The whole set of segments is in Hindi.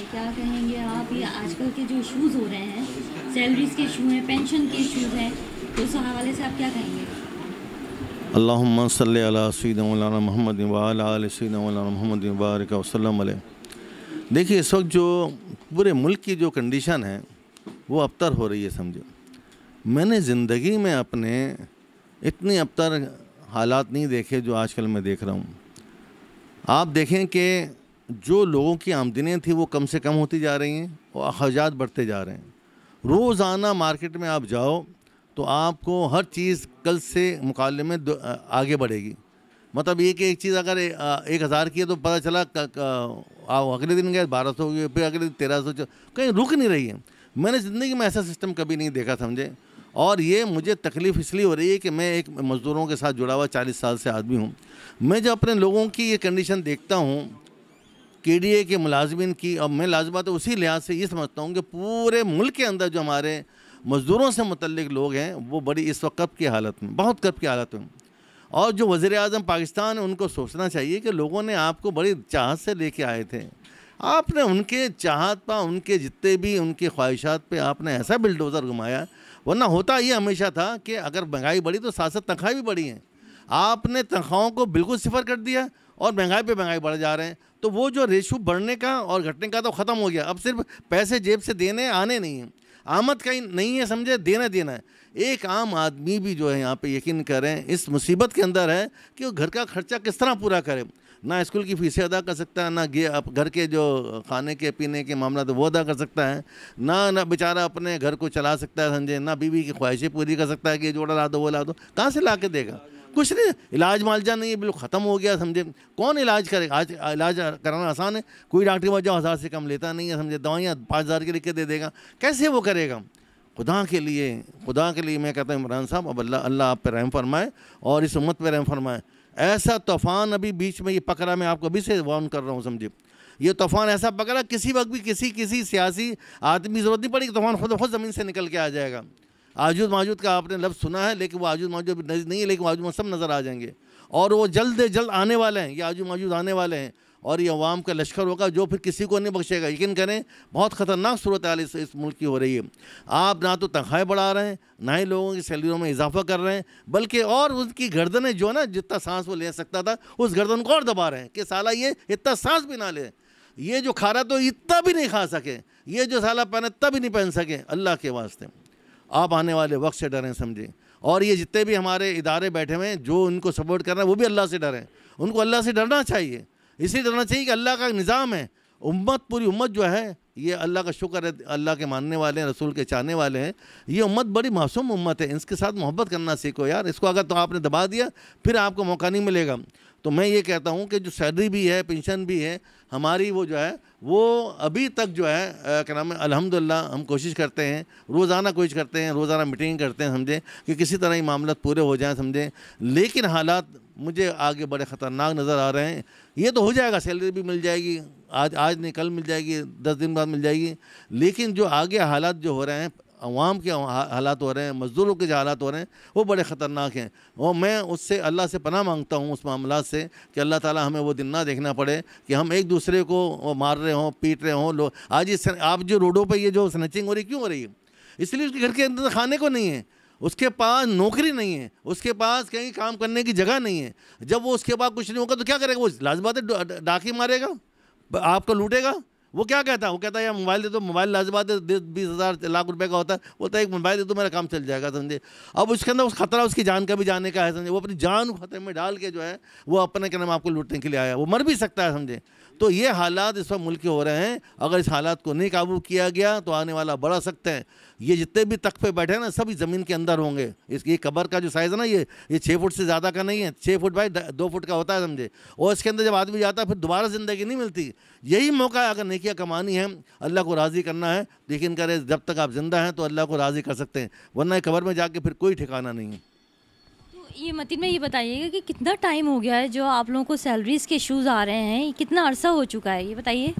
क्या कहेंगे आप, ये आजकल के जो इश्यूज़ हो रहे हैं, सैलरीज़ के इशू हैं, पेंशन के इश्यूज़ हैं, तो उस हवाले से आप क्या कहेंगे? अल्लाहुम्मा सल्लि अला सय्यिदिना मौलाना मुहम्मद व अला आलि सय्यिदिना मौलाना मुहम्मद व बारिक वसल्लम अलैहि। देखिए, इस वक्त जो पूरे मुल्क की जो कंडीशन है वो अबतर हो रही है, समझो। मैंने ज़िंदगी में अपने इतनी अबतर हालात नहीं देखे जो आजकल मैं देख रहा हूँ। आप देखें कि जो लोगों की आमदनियाँ थी वो कम से कम होती जा रही हैं और अखराजात बढ़ते जा रहे हैं। रोज़ाना मार्केट में आप जाओ तो आपको हर चीज़ कल से मुकाबले में आगे बढ़ेगी। मतलब एक चीज़ अगर 1000 की है तो पता चला अगले दिन गए 1200 हो गई, फिर अगले दिन 1300, कहीं रुक नहीं रही है। मैंने ज़िंदगी में ऐसा सिस्टम कभी नहीं देखा, समझे। और ये मुझे तकलीफ़ इसलिए हो रही है कि मैं एक मज़दूरों के साथ जुड़ा हुआ 40 साल से आदमी हूँ। मैं जब अपने लोगों की ये कंडीशन देखता हूँ, केडीए के मुलाजमिन की, और मैं लाजमत उसी लिहाज से ये समझता हूँ कि पूरे मुल्क के अंदर जो हमारे मज़दूरों से मुतल्लिक लोग हैं वो बड़ी इस वक्त कब की हालत में, बहुत कब की हालत में। और जो वज़ीर-ए-आज़म पाकिस्तान है उनको सोचना चाहिए कि लोगों ने आपको बड़ी चाहत से लेके आए थे, आपने उनके चाहत पर, उनके जितने भी उनकी ख्वाहिशात पे आपने ऐसा बिल्डोज़र घुमाया। वरना होता ये हमेशा था कि अगर महंगाई बढ़ी तो साथ साथ तनख्वाहें भी बढ़ी हैं। आपने तनख्वाहों को बिल्कुल सिफर कर दिया और महंगाई पे महंगाई बढ़ जा रहे हैं। तो वो जो रेशो बढ़ने का और घटने का तो ख़त्म हो गया। अब सिर्फ पैसे जेब से देने आने नहीं हैं, आमद कहीं नहीं है, समझे, देना देना है। एक आम आदमी भी जो है यहाँ पे यकीन करें इस मुसीबत के अंदर है कि वो घर का खर्चा किस तरह पूरा करे। ना स्कूल की फ़ीसें अदा कर सकता है, ना घर के जो खाने के पीने के मामला तो वो अदा कर सकता है, ना बेचारा अपने घर को चला सकता है, समझे, ना बीवी की ख्वाहिशें पूरी कर सकता है कि ये जोड़ा ला दो वो ला दो। कहाँ से ला के देगा? कुछ नहीं। इलाज मालजा नहीं है, बिल्कुल ख़त्म हो गया, समझे। कौन इलाज करेगा? आज इलाज कराना आसान है, कोई डॉक्टर के पास जाओ 1000 से कम लेता नहीं है, समझे। दवाइयाँ 5000 की लिख के दे देगा, कैसे वो करेगा? खुदा के लिए मैं कहता हूँ इमरान साहब, अब अल्लाह आप पर रहम फरमाए और इस उम्मत पर रहम फरमाए। ऐसा तूफ़ान अभी बीच में ये पकड़ा, मैं आपको अभी से वार्न कर रहा हूँ, समझे। ये तूफ़ान ऐसा पकड़ा, किसी वक्त भी किसी सियासी आदमी की ज़रूरत नहीं पड़ी, तूफ़ान खुद ज़मीन से निकल के आ जाएगा। आजूद माजूद का आपने लफ्ज़ सुना है, लेकिन वो आजूद माजूद अभी नहीं है, लेकिन आजूद माजूद सब नज़र आ जाएंगे और वो जल्द जल्द आने वाले हैं। ये आजूद माजूद आने वाले हैं और ये अवाम का लश्कर होगा जो फिर किसी को नहीं बख्शेगा। यकीन करें, बहुत ख़तरनाक सूरत हाल इस मुल्क की हो रही है। आप ना तो तनख्वाहें बढ़ा रहे हैं, ना ही लोगों की सैलरियों में इजाफा कर रहे हैं, बल्कि और उसकी गर्दनें जो है ना, जितना सांस वो ले सकता था उस गर्दन को और दबा रहे हैं कि साला ये इतना सांस भी ना ले। ये जो खा रहा तो इतना भी नहीं खा सके, ये जो साला पहने इतना भी नहीं पहन सके। अल्लाह के वास्ते आप आने वाले वक्त से डरें, समझे। और ये जितने भी हमारे इदारे बैठे हुए हैं जो इनको सपोर्ट कर रहे हैं वो भी अल्लाह से डरें। उनको अल्लाह से डरना चाहिए, इसलिए डरना चाहिए कि अल्लाह का निज़ाम है। पूरी उम्मत जो है ये अल्लाह का शुक्र है, अल्लाह के मानने वाले हैं, रसूल के चाहने वाले हैं। ये उम्मत बड़ी मासूम उम्मत है, इसके साथ मोहब्बत करना सीखो यार। इसको अगर तो आपने दबा दिया फिर आपको मौका नहीं मिलेगा। तो मैं ये कहता हूँ कि जो सैलरी भी है, पेंशन भी है हमारी, वो जो है वो अभी तक जो है क्या नाम है, अल्हम्दुलिल्लाह हम कोशिश करते हैं, रोज़ाना कोशिश करते हैं, रोज़ाना मीटिंग करते हैं, समझे, कि किसी तरह ये मामला पूरे हो जाएं, समझे। लेकिन हालात मुझे आगे बड़े ख़तरनाक नज़र आ रहे हैं। ये तो हो जाएगा, सैलरी भी मिल जाएगी, आज नहीं कल मिल जाएगी, 10 दिन बाद मिल जाएगी, लेकिन जो आगे हालात जो हो रहे हैं, अवाम के हालात हो रहे हैं, मज़दूरों के जो हालात हो रहे हैं वो बड़े ख़तरनाक हैं। और मैं उससे अल्लाह से पनाह मांगता हूँ उस मामला से कि अल्लाह ताला हमें वो दिन ना देखना पड़े कि हम एक दूसरे को मार रहे हों, पीट रहे हों। लोग आज आप जो रोडों पर ये जो स्नैचिंग हो रही, क्यों हो रही है? इसलिए उसके घर के अंदर खाने को नहीं है, उसके पास नौकरी नहीं है, उसके पास कहीं काम करने की जगह नहीं है। जब वो उसके पास कुछ नहीं होगा तो क्या करेगा? वो लाज़िम बात है डाके मारेगा, आपको लूटेगा। वो क्या कहता है? वो कहता है यार मोबाइल दे दो, मोबाइल लाज़िम बात है 20,000 लाख रुपए का होता है, बोलता है एक मोबाइल दे दो मेरा काम चल जाएगा, समझे। अब उसके अंदर उस खतरा उसकी जान का भी जाने का है, समझे। वो अपनी जान को खतरे में डाल के जो है वो अपने क्या नाम आपको लूटने के लिए आया, वो मर भी सकता है, समझे। तो ये हालात इस वक्त मुल्क के हो रहे हैं। अगर इस हालात को नहीं काबू किया गया तो आने वाला बड़ा सख्त है। ये जितने भी तख्त पे बैठे हैं ना, सभी ज़मीन के अंदर होंगे। इसकी कब्र का जो साइज़ है ना, ये 6 फुट से ज़्यादा का नहीं है, 6 फुट बाई 2 फुट का होता है, समझे। और इसके अंदर जब आदमी जाता है फिर दोबारा ज़िंदगी नहीं मिलती। यही मौका है, अगर नेकियां कमानी है, अल्लाह को राज़ी करना है, लेकिन करे जब तक आप ज़िंदा हैं तो अल्लाह को राज़ी कर सकते हैं, वरना कब्र में जाके फिर कोई ठिकाना नहीं है। ये मतीन में ये बताइएगा कि कितना टाइम हो गया है जो आप लोगों को सैलरीज़ के इश्यूज़ आ रहे हैं, कितना अरसा हो चुका है, ये बताइए।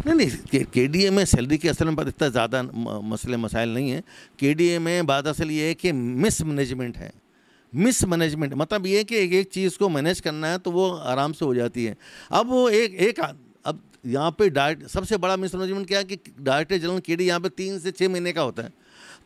नहीं, केडीए में सैलरी के असल में बात इतना ज़्यादा मसले मसाइल नहीं है। केडीए में बात असल ये है कि मिस मैनेजमेंट है। मिस मैनेजमेंट मतलब ये है कि एक चीज़ को मैनेज करना है तो वो आराम से हो जाती है। अब वो अब यहाँ पे डायरेक्ट सबसे बड़ा मिसमैनेजमेंट क्या है कि डायरेक्टर जनरल केडी यहाँ पे 3 से 6 महीने का होता है।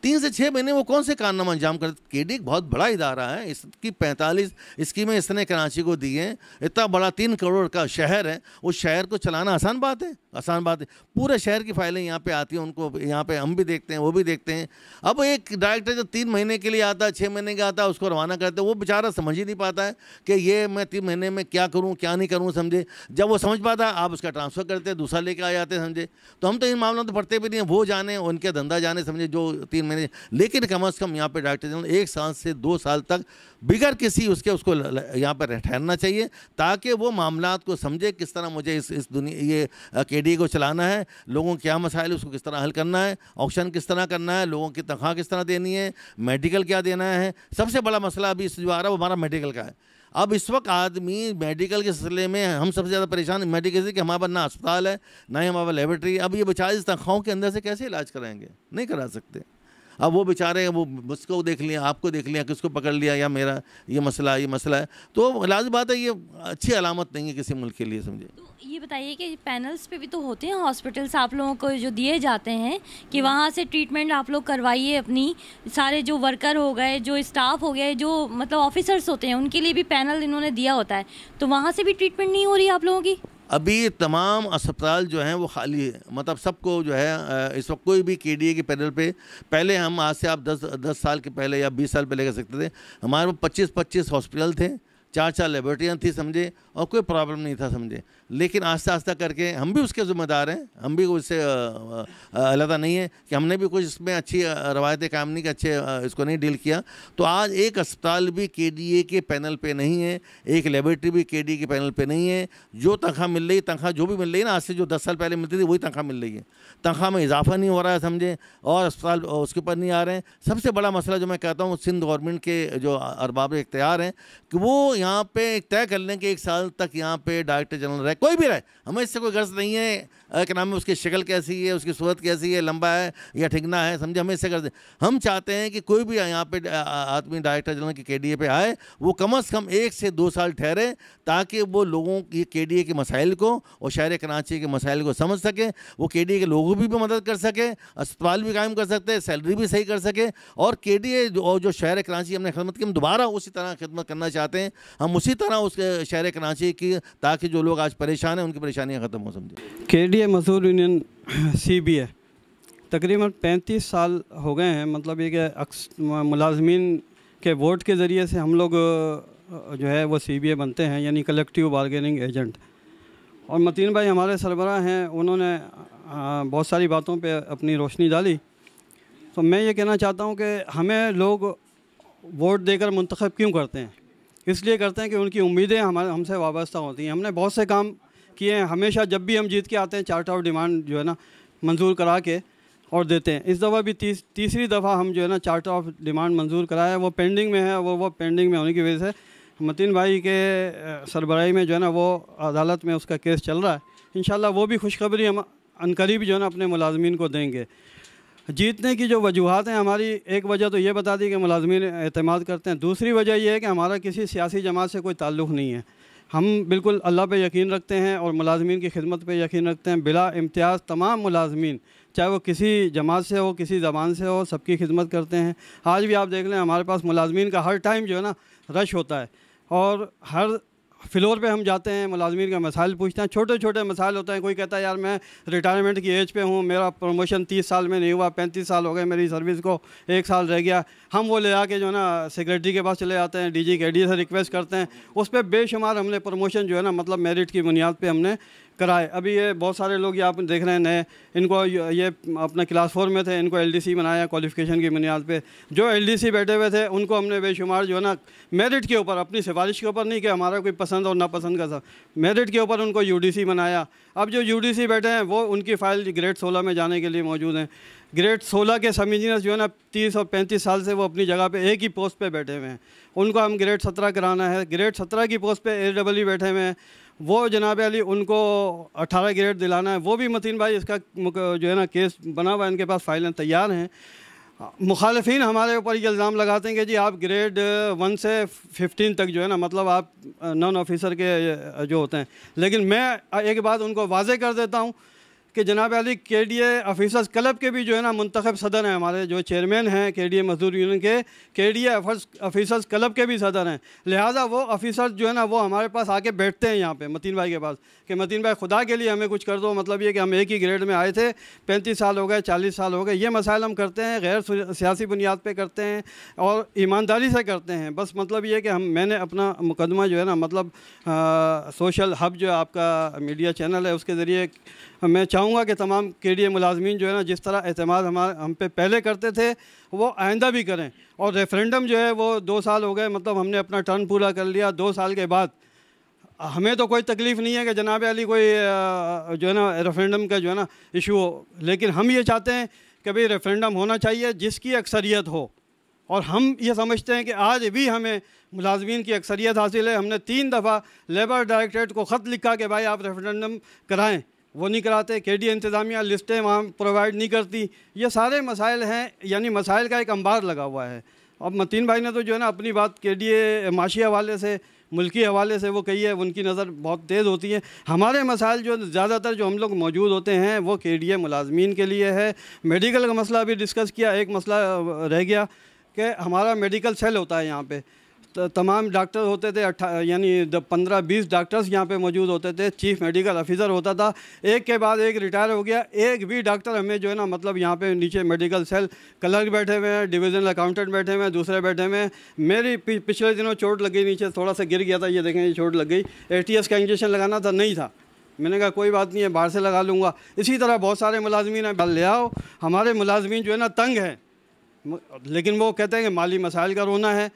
3 से 6 महीने वो कौन से कारनामा अंजाम करते। केडी एक बहुत बड़ा इदारा है, इसकी 45 स्कीमें इसने कराची को दी हैं, इतना बड़ा 3 करोड़ का शहर है, उस शहर को चलाना आसान बात है? आसान बात है? पूरे शहर की फाइलें यहाँ पे आती हैं, उनको यहाँ पे हम भी देखते हैं, वो भी देखते हैं। अब एक डायरेक्टर जो 3 महीने के लिए आता है, 6 महीने का आता है, उसको रवाना करते हैं, वो बेचारा समझ ही नहीं पाता है कि ये मैं 3 महीने में क्या करूँ क्या नहीं करूँ, समझे। जब वो समझ पाता है आप उसका ट्रांसफ़र करते हैं, दूसरा लेके आ जाते हैं, समझे। तो हम तो इन मामलों तो पढ़ते भी नहीं हैं, वो जाने उनके धंधा जाने, समझे, जो 3 महीने। लेकिन कम अज़ कम यहाँ पे डायरेक्टर जनरल 1 साल से 2 साल तक बिगैर किसी उसके उसको यहाँ पर ठहरना चाहिए, ताकि वो मामलात को समझे, किस तरह मुझे इस दुनिया ये केडी को चलाना है, लोगों के क्या मसाइल उसको किस तरह हल करना है, ऑक्शन किस तरह करना है, लोगों की तनख्वाह किस तरह देनी है, मेडिकल क्या देना है। सबसे बड़ा मसला अभी जो आ रहा है वो हमारा मेडिकल का है। अब इस वक्त आदमी मेडिकल के सिलसिले में हम सबसे ज़्यादा परेशान मेडिकल से कि हमारे पास ना अस्पताल है ना ही हमारे पास लेबोरेटरी। अब ये बेचारे इस तनख्वाहों के अंदर से कैसे इलाज कराएंगे? नहीं करा सकते। अब वो बेचारे वो मुझको देख लिया, आपको देख लिया, किसको पकड़ लिया, या मेरा ये मसला है, तो लाज़िम बात है ये अच्छी अलामत नहीं है किसी मुल्क के लिए, समझे। तो ये बताइए कि पैनल्स पे भी तो होते हैं हॉस्पिटल्स आप लोगों को जो दिए जाते हैं कि वहाँ से ट्रीटमेंट आप लोग करवाइए अपनी, सारे जो वर्कर हो गए, जो स्टाफ हो गए, जो मतलब ऑफिसर्स होते हैं, उनके लिए भी पैनल इन्होंने दिया होता है, तो वहाँ से भी ट्रीटमेंट नहीं हो रही आप लोगों की? अभी तमाम अस्पताल जो हैं वो खाली है, मतलब सबको जो है इस वक्त कोई भी केडीए के पैनल पे, पहले हम आज से आप 10 साल के पहले या 20 साल पहले कह सकते थे, हमारे पास 25 हॉस्पिटल थे, 4 लेबोरेटरियाँ थी, समझे, और कोई प्रॉब्लम नहीं था, समझे। लेकिन आस्ता आस्ता करके हम भी उसके ज़िम्मेदार हैं, हम भी उससे अलग नहीं है कि हमने भी कुछ इसमें अच्छी रवायतें कायम नहीं की, अच्छे इसको नहीं डील किया। तो आज एक अस्पताल भी केडीए के पैनल पे नहीं है, एक लेबोरेटरी भी केडीए के पैनल पे नहीं है। जो तनख्वाह मिल रही, तनख्वाह जो भी मिल रही है ना, आज से जो 10 साल पहले मिलती थी वही तनख्वाह मिल रही है, तनख्वाह में इजाफा नहीं हो रहा है, समझे, और अस्पताल उसके ऊपर नहीं आ रहे हैं। सबसे बड़ा मसला जो मैं कहता हूँ, सिंध गवर्नमेंट के जो अरबाब इख्तियार हैं कि वो यहाँ पे तय कर लें कि 1 साल तक यहाँ पे डायरेक्टर जनरल रहे, कोई भी रहे, हमें इससे कोई गर्ज नहीं है क्या नाम है, उसकी शक्ल कैसी है, उसकी सूरत कैसी है, लंबा है या ठिकना है, समझे, हमें इससे गर्ज। हम चाहते हैं कि कोई भी यहाँ पे आदमी डायरेक्टर जनरल की केडीए पे आए, वो कम अज़ कम 1 से 2 साल ठहरे, ताकि वो लोगों की केडीए के मसाइल को और शहर कराची के मसाइल को समझ सके, वो केडीए के लोगों भी मदद कर सके, अस्पताल भी कायम कर सकते, सैलरी भी सही कर सके, और केडीए और जो शहर कराची हमने खिदमत की, हम दोबारा उसी तरह खिदमत करना चाहते हैं, हम उसी तरह उस शहर कराची की, ताकि जो लोग आज परेशान हैं उनकी परेशानियाँ ख़त्म हो, समझे। केडीए मजदूर यूनियन CBA तकरीबन 35 साल हो गए हैं, मतलब ये कि मुलाजमीन के वोट के ज़रिए से हम लोग जो है वो CBA बनते हैं, यानी कलेक्टिव बारगेनिंग एजेंट। और मतीन भाई हमारे सरबराह हैं, उन्होंने बहुत सारी बातों पे अपनी रोशनी डाली। तो मैं ये कहना चाहता हूँ कि हमें लोग वोट देकर मुंतखब क्यों करते हैं? इसलिए करते हैं कि उनकी उम्मीदें हमसे वाबस्ता होती हैं। हमने बहुत से काम किए हैं, हमेशा जब भी हम जीत के आते हैं चार्टर ऑफ डिमांड जो है ना मंजूर करा के और देते हैं। इस दफ़ा भी तीसरी दफ़ा हम जो है ना चार्टर ऑफ डिमांड मंजूर कराया है, वो पेंडिंग में है। वो पेंडिंग में होने की वजह से मतीन भाई के सरबराही में जो है ना वो अदालत में उसका केस चल रहा है। इंशाल्लाह वो भी खुशखबरी हम अनकरीब जो है ना अपने मुलाजमीन को देंगे। जीतने की जो वजूहत हैं हमारी, एक वजह तो ये बता दी कि मुलाजमीन एतमाद करते हैं, दूसरी वजह यह है कि हमारा किसी सियासी जमात से कोई ताल्लुक़ नहीं है। हम बिल्कुल अल्लाह पे यकीन रखते हैं और मुलाजमीन की खिदमत पे यकीन रखते हैं। बिला इम्तियाज़ तमाम मुलाजमीन, चाहे वो किसी जमात से हो, किसी ज़बान से हो, सबकी खिदमत करते हैं। आज भी आप देख लें हमारे पास मुलाजमीन का हर टाइम जो है ना रश होता है, और हर फ्लोर पे हम जाते हैं, मुलाजमीन का मसाइल पूछते हैं। छोटे छोटे मसाइल होते हैं, कोई कहता है यार मैं रिटायरमेंट की एज पे हूँ, मेरा प्रमोशन 30 साल में नहीं हुआ, 35 साल हो गए मेरी सर्विस को, 1 साल रह गया। हम वो ले आके जो है ना सेक्रेटरी के पास चले जाते हैं, DG KD से रिक्वेस्ट करते हैं। उस पर बेशुमार हमने प्रमोशन जो है ना मतलब मेरिट की बुनियाद पर हमने कराए। अभी ये बहुत सारे लोग ये आप देख रहे हैं नए, इनको ये अपना क्लास 4 में थे, इनको LDC बनाया क्वालिफ़िकेशन की बुनियाद पे। जो LDC बैठे हुए थे उनको हमने बेशुमार जो है ना मेरिट के ऊपर, अपनी सिफारिश के ऊपर नहीं कि हमारा कोई पसंद और नापसंद का, मेरिट के ऊपर उनको UDC बनाया। अब जो UDC बैठे हैं वो उनकी फ़ाइल ग्रेड 16 में जाने के लिए मौजूद हैं। ग्रेड 16 के सब इंजीनियर्स जो है ना 30 और 35 साल से वो अपनी जगह पे एक ही पोस्ट पे बैठे हुए हैं, उनको हम ग्रेड 17 कराना है। ग्रेड 17 की पोस्ट पे AEE बैठे हुए हैं, वो जनाब अली उनको 18 ग्रेड दिलाना है। वो भी मतीन भाई इसका जो है ना केस बना हुआ है, इनके पास फाइलें तैयार हैं। मुखालिफिन हमारे ऊपर ये इल्ज़ाम लगाते हैं कि जी आप ग्रेड 1 से 15 तक जो है ना, मतलब आप नॉन ऑफिसर के जो होते हैं। लेकिन मैं एक बात उनको वाज़े कर देता हूँ कि जनाब अली KDA ऑफिसर्स क्लब के भी जो है ना मुंतखब सदर हैं, हमारे जो चेयरमैन हैं KDA मजदूर यूनियन के, KDA ऑफिसर्स क्लब के भी सदर हैं। लिहाजा वो ऑफिसर्स जो है ना वो हमारे पास आके बैठते हैं यहाँ पे मतीन भाई के पास कि मतीन भाई खुदा के लिए हमें कुछ कर दो। मतलब ये कि हम एक ही ग्रेड में आए थे, 35 साल हो गए, 40 साल हो गए। ये मसाइल हम करते हैं गैर सियासी बुनियाद पर करते हैं और ईमानदारी से करते हैं। बस मतलब ये कि मैंने अपना मुकदमा जो है ना, मतलब सोशल हब जो आपका मीडिया चैनल है उसके ज़रिए मैं चाहूँगा कि तमाम KDA मुलाजमीन जो है ना जिस तरह एतमाद हम पे पहले करते थे वो आइंदा भी करें। और रेफरेंडम जो है वो 2 साल हो गए, मतलब हमने अपना टर्न पूरा कर लिया। 2 साल के बाद हमें तो कोई तकलीफ़ नहीं है कि जनाब अली कोई जो है ना रेफरेंडम का जो है ना इशू हो, लेकिन हम ये चाहते हैं कि भाई रेफरेंडम होना चाहिए जिसकी अक्सरियत हो। और हम ये समझते हैं कि आज भी हमें मुलाजमीन की अक्सरियत हासिल है। हमने 3 दफ़ा लेबर डायरेक्टरेट को ख़त लिखा कि भाई आप रेफरेंडम कराएँ, वो नहीं कराते। KDA इंतज़ामिया लिस्टें वहाँ प्रोवाइड नहीं करती। ये सारे मसाइल हैं, यानी मसाइल का एक अंबार लगा हुआ है। अब मतीन भाई ने तो जो है ना अपनी बात KDA माशी हवाले से, मुल्की हवाले से वो कही है, उनकी नज़र बहुत तेज़ होती है। हमारे मसाइल जो ज़्यादातर जो हम लोग मौजूद होते हैं वो KDA मुलाजमीन के लिए है। मेडिकल का मसला भी डिस्कस किया। एक मसला रह गया कि हमारा मेडिकल सेल होता है यहाँ पे, तमाम डॉक्टर होते थे, यानी 15-20 डॉक्टर्स यहाँ पे मौजूद होते थे। चीफ मेडिकल ऑफिसर होता था, एक के बाद एक रिटायर हो गया। एक भी डॉक्टर हमें जो है ना, मतलब यहाँ पे नीचे मेडिकल सेल क्लर्क बैठे हुए हैं, डिविजनल अकाउंटेंट बैठे हुए हैं, दूसरे बैठे हुए हैं। मेरी पिछले दिनों चोट लग गई, नीचे थोड़ा सा गिर गया था, ये देखें ये चोट लग गई। ATS का इंजेक्शन लगाना था, नहीं था। मैंने कहा कोई बात नहीं है, बाहर से लगा लूँगा। इसी तरह बहुत सारे मुलाजमीन हैं, ले आओ। हमारे मुलाजमीन जो है ना तंग है, लेकिन वो कहते हैं कि माली मसाइल का रोना है।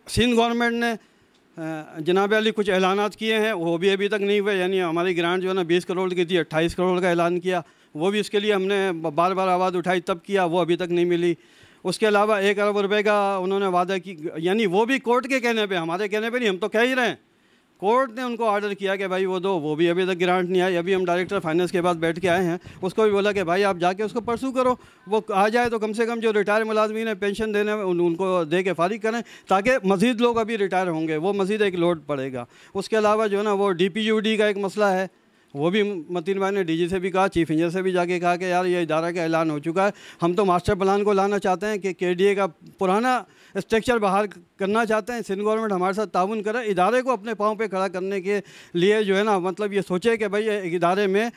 सिंध गवर्नमेंट ने जनाब अली कुछ ऐलानात किए हैं, वो भी अभी तक नहीं हुए। यानी हमारी ग्रांट जो है ना 20 करोड़ की थी, 28 करोड़ का ऐलान किया। वो भी इसके लिए हमने बार बार आवाज़ उठाई, तब किया, वो अभी तक नहीं मिली। उसके अलावा 1 अरब रुपए का उन्होंने वादा की, यानी वो भी कोर्ट के कहने पे, हमारे कहने पे नहीं, हम तो कह ही रहे हैं। कोर्ट ने उनको ऑर्डर किया कि भाई वो दो, वो भी अभी तक ग्रांट नहीं आई। अभी हम डायरेक्टर फाइनेंस के पास बैठ के आए हैं, उसको भी बोला कि भाई आप जाके उसको परसू करो, वो आ जाए तो कम से कम जो रिटायर मुलाजमीन है पेंशन देने उनको दे के फारिग करें, ताकि मज़ीद लोग अभी रिटायर होंगे, वो मज़ीद एक लोड पड़ेगा। उसके अलावा जो है ना वो DPUD का एक मसला है, वो भी मतीन भाई ने DG से भी कहा, चीफ इंजीनियर से भी जाके कहा कि यार ये इदारा का ऐलान हो चुका है, हम तो मास्टर प्लान को लाना चाहते हैं कि KDA का पुराना स्ट्रक्चर बाहर करना चाहते हैं। सिंध गवर्नमेंट हमारे साथ ताउन करे, इदारे को अपने पाँव पे खड़ा करने के लिए जो है ना, मतलब ये सोचे कि भाई एक इदारे में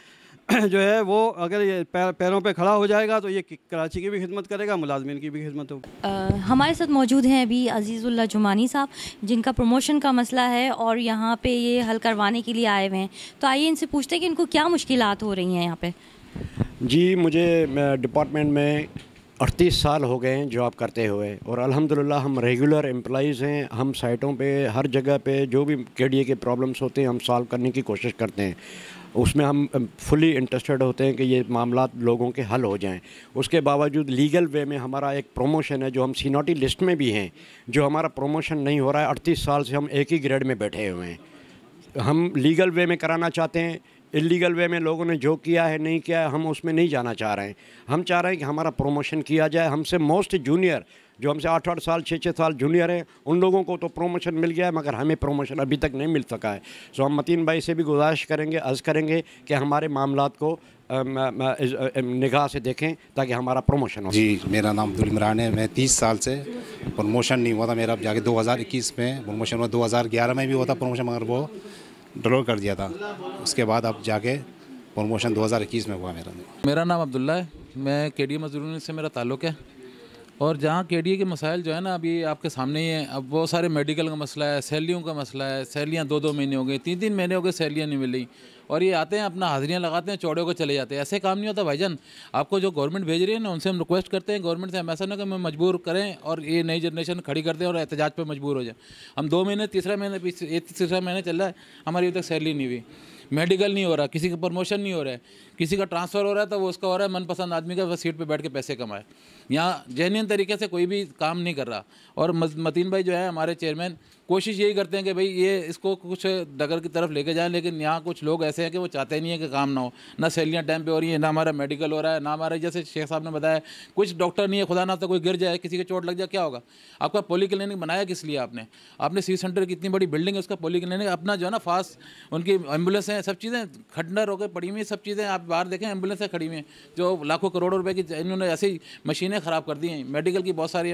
जो है वो अगर ये पैरों पे खड़ा हो जाएगा तो ये कराची की भी खिदमत करेगा, मुलाजमीन की भी खिदमत होगी। हमारे साथ मौजूद हैं अभी अजीज़ुल्लाह जुमानी साहब, जिनका प्रमोशन का मसला है और यहाँ पे ये हल करवाने के लिए आए हुए हैं। तो आइए इनसे पूछते हैं कि इनको क्या मुश्किलात हो रही हैं यहाँ पे। जी, मुझे डिपार्टमेंट में 38 साल हो गए हैं जॉब करते हुए, और अल्हम्दुलिल्लाह हम रेगुलर एम्प्लॉइज़ हैं। हम साइटों पे हर जगह पे जो भी KDA के प्रॉब्लम्स होते हैं हम सॉल्व करने की कोशिश करते हैं। उसमें हम फुली इंटरेस्टेड होते हैं कि ये मामलात लोगों के हल हो जाएं। उसके बावजूद लीगल वे में हमारा एक प्रमोशन है, जो हम सीनोटी लिस्ट में भी हैं, जो हमारा प्रमोशन नहीं हो रहा है। 38 साल से हम एक ही ग्रेड में बैठे हुए हैं। हम लीगल वे में कराना चाहते हैं, इलीगल वे में लोगों ने जो किया है नहीं किया है, हम उसमें नहीं जाना चाह रहे हैं। हम चाह रहे हैं कि हमारा प्रमोशन किया जाए। हमसे मोस्ट जूनियर, जो हमसे 8-8 साल 6-6 साल जूनियर हैं, उन लोगों को तो प्रमोशन मिल गया है, मगर हमें प्रमोशन अभी तक नहीं मिल सका है। सो हम मतीन भाई से भी गुजारिश करेंगे, अर्ज़ करेंगे कि हमारे मामलात को निगाह से देखें ताकि हमारा प्रमोशन हो। जी, मेरा नाम अब्दुल इमरान है। मैं 30 साल से प्रमोशन नहीं हुआ था मेरा। अब जाके 2021 में प्रमोशन हुआ, 2011 में भी हुआ था प्रमोशन, मगर वो ड्रॉ कर दिया था। उसके बाद अब जाके प्रमोशन 2021 में हुआ मेरा नाम अब्दुल्ला है। मैं KDA मजदूर यूनियन से मेरा ताल्लुक़ है, और जहाँ KDA के मसाइल जो है ना अभी आपके सामने ही हैं। अब बहुत सारे मेडिकल का मसला है, सैलरियों का मसला है। सैलरियाँ 2-2 महीने हो गए, 3-3 महीने हो गए, सैलरियाँ नहीं मिल रही, और ये आते हैं अपना हाजिरियाँ लगाते हैं, चौड़े को चले जाते हैं। ऐसे काम नहीं होता भाईजान। आपको जो गवर्नमेंट भेज रही है ना, उनसे हम रिक्वेस्ट करते हैं गवर्नमेंट से, हम ऐसा ना कि हमें मजबूर करें और ये नई जनरेशन खड़ी कर दें और एहतजाज पर मजबूर हो जाए। हम 2 महीने तीसरा महीने चल रहा है, हमारी अभी तक सैलरी नहीं हुई, मेडिकल नहीं हो रहा, किसी का प्रमोशन नहीं हो रहा है, किसी का ट्रांसफ़र हो रहा है तो वो उसका हो रहा है मनपसंद आदमी का, बस सीट पे बैठ के पैसे कमाए। यहाँ जेन्युइन तरीके से कोई भी काम नहीं कर रहा। और मतीन भाई जो है हमारे चेयरमैन, कोशिश यही करते हैं कि भाई ये इसको कुछ डगर की तरफ लेके जाएं, लेकिन यहाँ कुछ लोग ऐसे हैं कि वो चाहते नहीं है कि काम ना हो, ना सैलियाँ टाइम पे हो रही है, ना हमारा मेडिकल हो रहा है, ना हमारे जैसे शेख साहब ने बताया कुछ डॉक्टर नहीं है, खुदा ना तो कोई गिर जाए, किसी के चोट लग जाए, क्या होगा? आपका पॉली क्लिनिक बनाया किस लिए आपने सी सेंटर की इतनी बड़ी बिल्डिंग है, उसका पॉली क्लिनिक अपना जो है ना फास्ट उनकी एम्बुलेंस हैं, सब चीज़ें खंडर होकर पड़ी हुई, सब चीज़ें आप बाहर देखें एम्बुलेंसें खड़ी हुई हैं जो लाखों करोड़ों रुपए की, इन्होंने ऐसी मशीनें ख़राब कर दी हैं। मेडिकल की बहुत सारी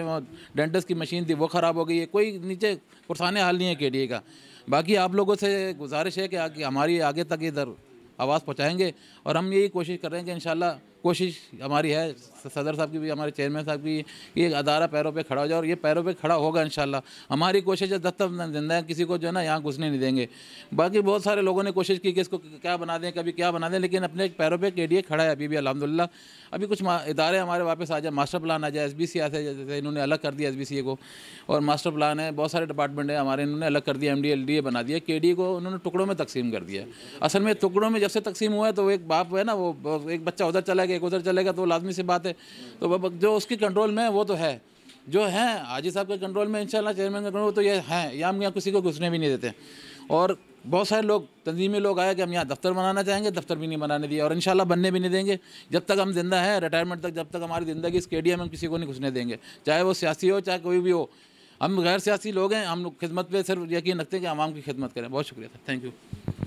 डेंटिस्ट की मशीन थी वो ख़राब हो गई है, कोई नीचे पुरसाने हाल नहीं है केडीए का। बाकी आप लोगों से गुजारिश है कि हमारी आगे तक इधर आवाज़ पहुँचाएँगे और हम यही कोशिश कर रहे हैं कि इंशाल्लाह कोशिश हमारी है, सदर साहब की भी, हमारे चेयरमैन साहब की, ये अदारा पैरों पे खड़ा हो जाए और ये पैरों पे खड़ा होगा इंशाल्लाह। हमारी कोशिश है जब तक जिंदा है किसी को जो है ना यहाँ घुसने नहीं देंगे। बाकी बहुत सारे लोगों ने कोशिश की कि इसको क्या बना दें, कभी क्या बना दें, लेकिन अपने पैरों पे केडीए खड़ा है अभी भी अल्हम्दुलिल्लाह। अभी कुछ इदारे हमारे वापस आ जाए, मास्टर प्लान आ जाए, SBC आ जाए, जैसे इन्होंने अलग कर दिया SBCA को, और मास्टर प्लान है, बहुत सारे डिपार्टमेंट है हमारे, इन्होंने अलग कर दिया, MD LDA बना दिया, केडीए को उन्होंने टुकड़ों में तकसीम कर दिया। असल में टुकड़ों में जब से तकसीम हुआ है तो एक बाप है ना, वो एक बच्चा उधर चला गया, एक उधर चलेगा, तो लाजमी सी बात है। तो जो उसकी कंट्रोल में है वो तो है, जो है हाजी साहब के कंट्रोल में, इंशाल्लाह चेयरमैन का कंट्रोल, तो ये हैं, या हम यहाँ किसी को घुसने भी नहीं देते। और बहुत सारे लोग तंजीमी लोग आए कि हम यहाँ दफ्तर बनाना चाहेंगे, दफ्तर भी नहीं बनाने दिया और इंशाल्लाह बनने भी नहीं देंगे जब तक हम जिंदा हैं, रिटायरमेंट तक, जब तक हमारी ज़िंदगी इस केडीए में हम किसी को नहीं घुसने देंगे, चाहे वो सियासी हो चाहे कोई भी हो। हम गैर सियासी लोग हैं, हम लोग खिदमत पे सिर्फ यकीन रखते हैं कि आवाम की खिदमत करें। बहुत शुक्रिया था, थैंक यू।